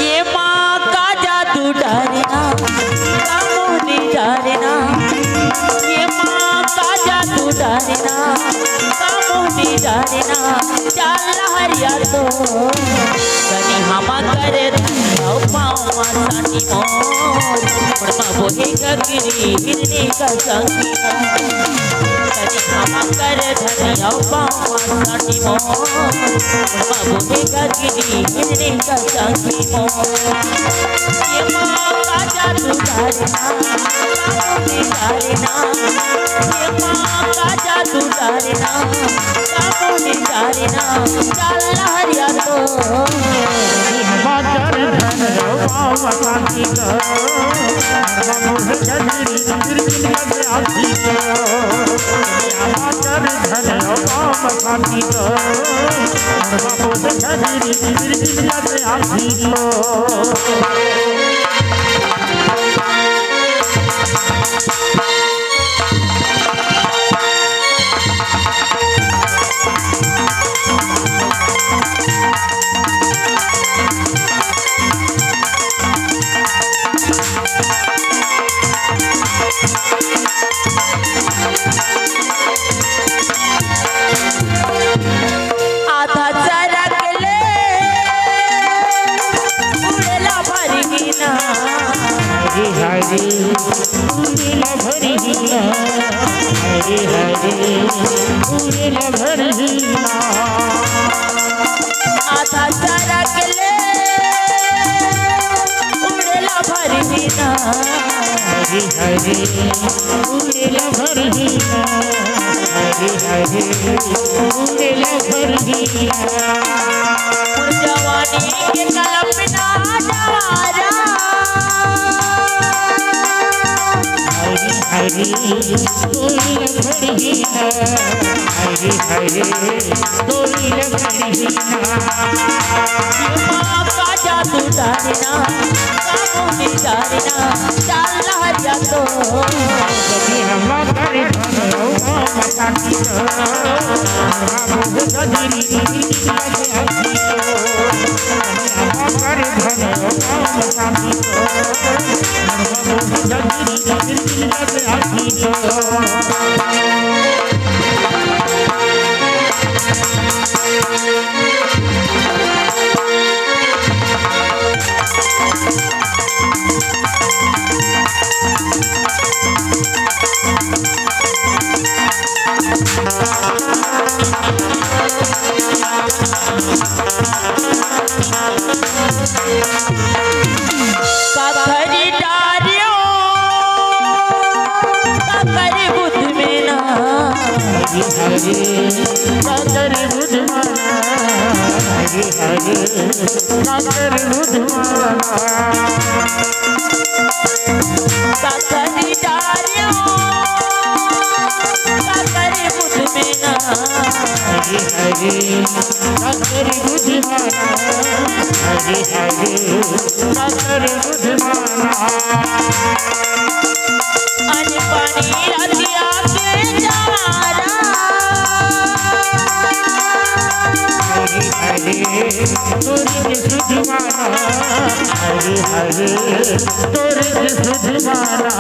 ये माँ का जादू डरना कामोनी डरना, ये माँ का जादू डरना कामोनी डरना, चाल हरिया तो कनी हम करे धन्यौ पाँव सानी मोर मुड़मा बोहे गगिरी हिरनी का संगी कनी हम करे धन्यौ पाँव सानी मोर मुड़मा बोहे गगिरी हिरनी का संगी मोर। ये माँ का जादू डरना कामोनी डरना, ये माँ का जादू डरना कामोनी डरना, चाल हरिया तो मातर धन्यौ पाँव सानी मातर धन्यौ पाँव सानी आधा सरक ले उड़ेला भरगिना, हरे हरे उड़ेला भरगिना, हरे हरे उड़ेला भरगिना। आधा सरक ले उड़ेला भरगिना, हरे हरे उड़ेला भरगिना, हरे हरे उड़ेला भरगिना। जवानी के कल्पना जवारा, हरे हरे उड़ेला भरगिना, हरे हरे उड़ेला भरगिना। माँ का जादू डरना कामोनी डरना, चाल हरिया तो कभी हम करे धन्यौ पाँव सानी गजरी करे धन्यौ पाँव सानी काकरी डारियो काकरी बुध में ना, हरे हरे बुधमाना, हरे हरे काकर बुधमाना। काकरी डारियो काकरी बुध में ना, हरे हरे काकर बुधमाना, हरे हरे काकर बुधमाना। अन पानी रतिया के जवारा, हरे हरे तोरे सुधमाना, हरे हरे तोरे सुधमाना।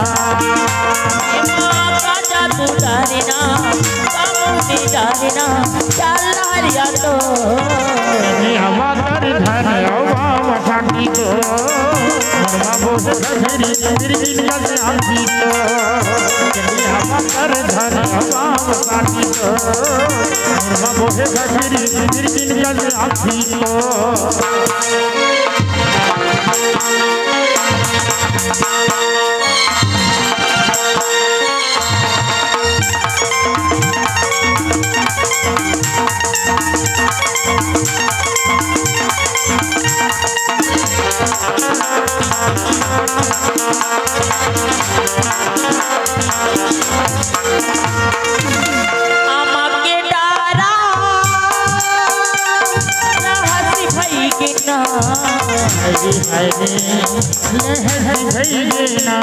माँ का जादू डरना कामोनी डरना, चाल हरिया तो मातर धन्यौ पाँव सानी मातर धन्यौ पाँव सानी बोहे गजरी आखी আমাকে ডারা হাসি ভাই কিনা हरे हरे लहर भैया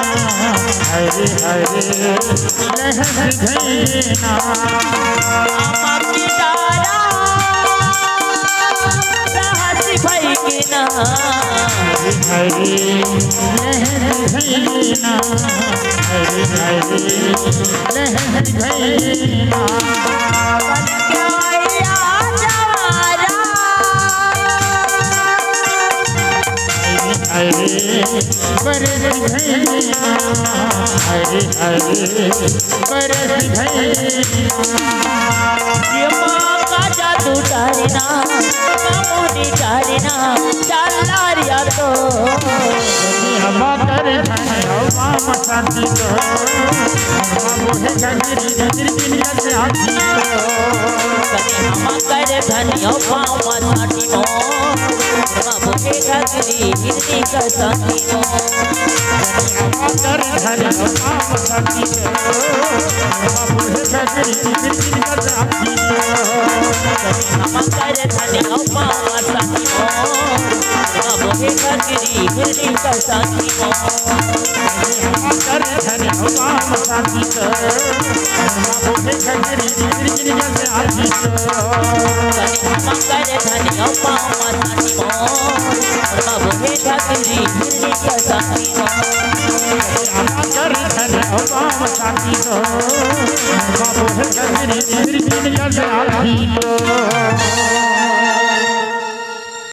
हरे हरे लहर भैया আমাকে ডারা হাসি ভাই কিনা हरे लहर भैया हरे हरे लहर भैया हरे बरस भैया हरे हरे बरस भैया का जादू डालना कामुनी डालना चालारिया तो हम कर मामा साथी तो मोहे गंगरी गिरगिन से आती हम कर धनियो पावा साथी मो मोहे घगरी हिरनी का साथी मो हम कर मामा साथी तो मोहे गंगरी गिरगिन से आती हम कर धनियो पावा साथी मो मोहे घगरी हिरनी का साथी मो कर मामा साथी तो मोहे गंगरी गिरगिन से आती हम कर धनियो पावा साथी मो मोहे घगरी हिरनी का साथी मो कर मामा साथी तो मोहे गंगरी गिरगिन से आती